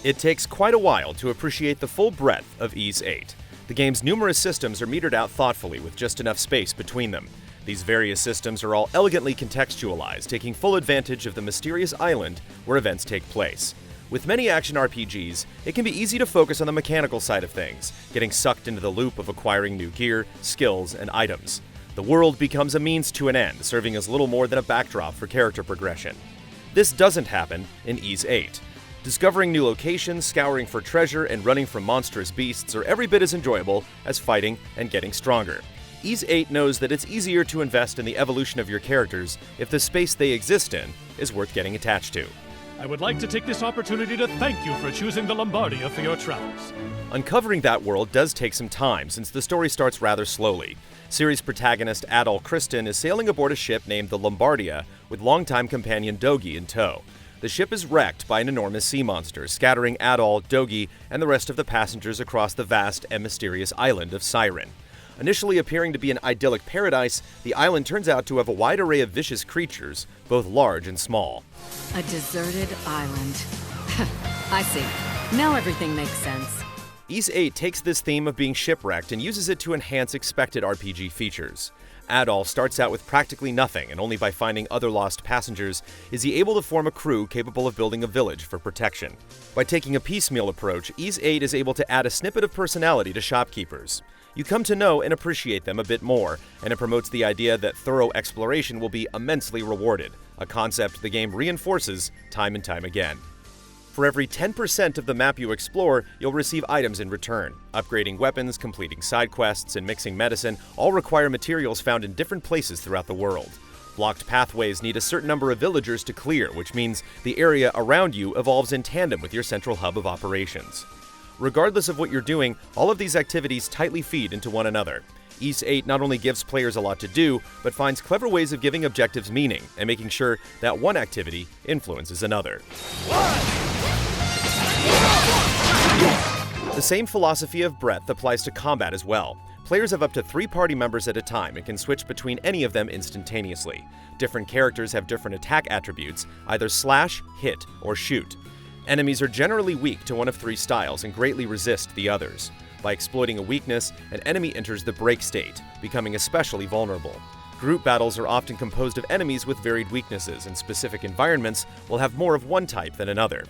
It takes quite a while to appreciate the full breadth of Ys VIII. The game's numerous systems are metered out thoughtfully with just enough space between them. These various systems are all elegantly contextualized, taking full advantage of the mysterious island where events take place. With many action RPGs, it can be easy to focus on the mechanical side of things, getting sucked into the loop of acquiring new gear, skills, and items. The world becomes a means to an end, serving as little more than a backdrop for character progression. This doesn't happen in Ys VIII. Discovering new locations, scouring for treasure, and running from monstrous beasts are every bit as enjoyable as fighting and getting stronger. Ys VIII knows that it's easier to invest in the evolution of your characters if the space they exist in is worth getting attached to. I would like to take this opportunity to thank you for choosing the Lombardia for your travels. Uncovering that world does take some time, since the story starts rather slowly. Series protagonist Adol Kristen is sailing aboard a ship named the Lombardia with longtime companion Dogi in tow. The ship is wrecked by an enormous sea monster, scattering Adol, Dogi, and the rest of the passengers across the vast and mysterious island of Siren. Initially appearing to be an idyllic paradise, the island turns out to have a wide array of vicious creatures, both large and small. A deserted island. I see. Now everything makes sense. Ys VIII takes this theme of being shipwrecked and uses it to enhance expected RPG features. Adol starts out with practically nothing, and only by finding other lost passengers is he able to form a crew capable of building a village for protection. By taking a piecemeal approach, Ys VIII is able to add a snippet of personality to shopkeepers. You come to know and appreciate them a bit more, and it promotes the idea that thorough exploration will be immensely rewarded, a concept the game reinforces time and time again. For every 10% of the map you explore, you'll receive items in return. Upgrading weapons, completing side quests, and mixing medicine all require materials found in different places throughout the world. Blocked pathways need a certain number of villagers to clear, which means the area around you evolves in tandem with your central hub of operations. Regardless of what you're doing, all of these activities tightly feed into one another. Ys VIII not only gives players a lot to do, but finds clever ways of giving objectives meaning and making sure that one activity influences another. The same philosophy of breadth applies to combat as well. Players have up to 3 party members at a time and can switch between any of them instantaneously. Different characters have different attack attributes, either slash, hit, or shoot. Enemies are generally weak to one of 3 styles and greatly resist the others. By exploiting a weakness, an enemy enters the break state, becoming especially vulnerable. Group battles are often composed of enemies with varied weaknesses, and specific environments will have more of one type than another.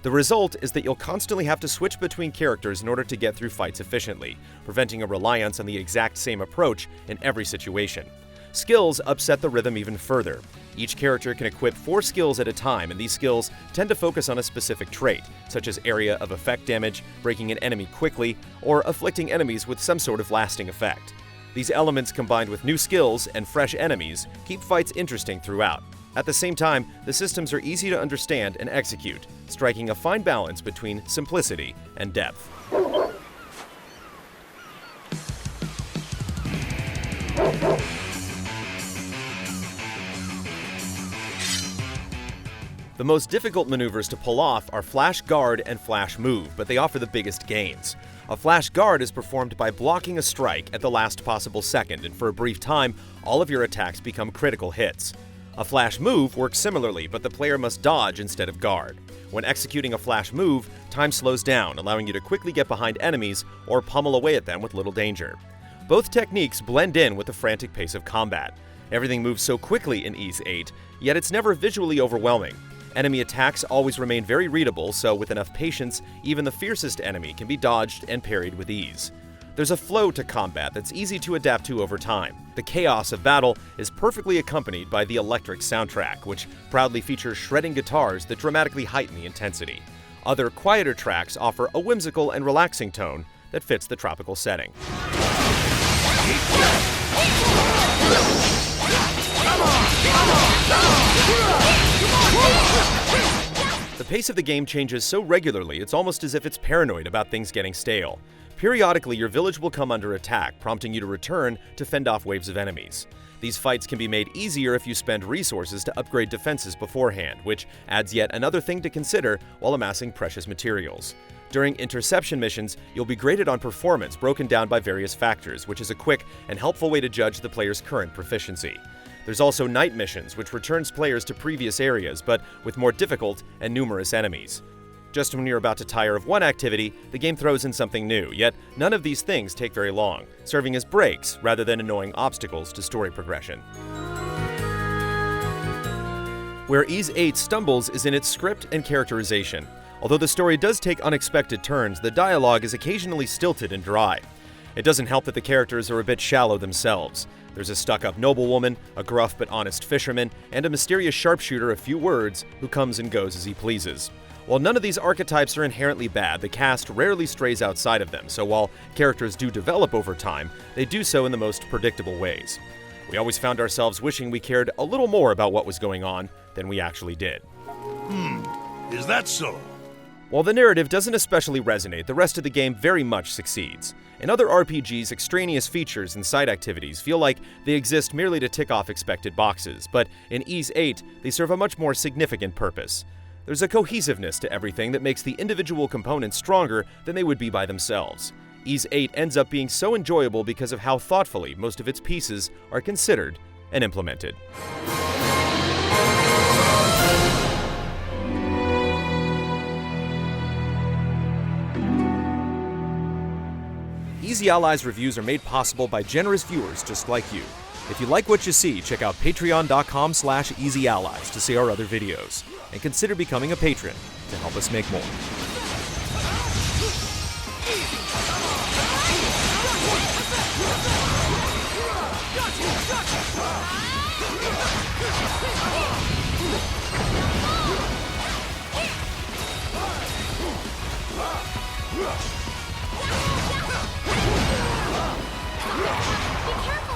The result is that you'll constantly have to switch between characters in order to get through fights efficiently, preventing a reliance on the exact same approach in every situation. Skills upset the rhythm even further. Each character can equip 4 skills at a time, and these skills tend to focus on a specific trait, such as area of effect damage, breaking an enemy quickly, or afflicting enemies with some sort of lasting effect. These elements, combined with new skills and fresh enemies, keep fights interesting throughout. At the same time, the systems are easy to understand and execute, striking a fine balance between simplicity and depth. The most difficult maneuvers to pull off are Flash Guard and Flash Move, but they offer the biggest gains. A Flash Guard is performed by blocking a strike at the last possible second, and for a brief time, all of your attacks become critical hits. A Flash Move works similarly, but the player must dodge instead of guard. When executing a Flash Move, time slows down, allowing you to quickly get behind enemies or pummel away at them with little danger. Both techniques blend in with the frantic pace of combat. Everything moves so quickly in Ys VIII, yet it's never visually overwhelming. Enemy attacks always remain very readable, so with enough patience, even the fiercest enemy can be dodged and parried with ease. There's a flow to combat that's easy to adapt to over time. The chaos of battle is perfectly accompanied by the electric soundtrack, which proudly features shredding guitars that dramatically heighten the intensity. Other quieter tracks offer a whimsical and relaxing tone that fits the tropical setting. The pace of the game changes so regularly, it's almost as if it's paranoid about things getting stale. Periodically, your village will come under attack, prompting you to return to fend off waves of enemies. These fights can be made easier if you spend resources to upgrade defenses beforehand, which adds yet another thing to consider while amassing precious materials. During interception missions, you'll be graded on performance broken down by various factors, which is a quick and helpful way to judge the player's current proficiency. There's also night missions, which returns players to previous areas, but with more difficult and numerous enemies. Just when you're about to tire of one activity, the game throws in something new, yet none of these things take very long, serving as breaks rather than annoying obstacles to story progression. Where Ys VIII stumbles is in its script and characterization. Although the story does take unexpected turns, the dialogue is occasionally stilted and dry. It doesn't help that the characters are a bit shallow themselves. There's a stuck-up noblewoman, a gruff but honest fisherman, and a mysterious sharpshooter of few words who comes and goes as he pleases. While none of these archetypes are inherently bad, the cast rarely strays outside of them, so while characters do develop over time, they do so in the most predictable ways. We always found ourselves wishing we cared a little more about what was going on than we actually did. Is that so? While the narrative doesn't especially resonate, the rest of the game very much succeeds. In other RPGs, extraneous features and side activities feel like they exist merely to tick off expected boxes, but in Ys VIII, they serve a much more significant purpose. There's a cohesiveness to everything that makes the individual components stronger than they would be by themselves. Ys VIII ends up being so enjoyable because of how thoughtfully most of its pieces are considered and implemented. Easy Allies reviews are made possible by generous viewers just like you. If you like what you see, check out patreon.com/easyallies to see our other videos, and consider becoming a patron to help us make more. Be careful!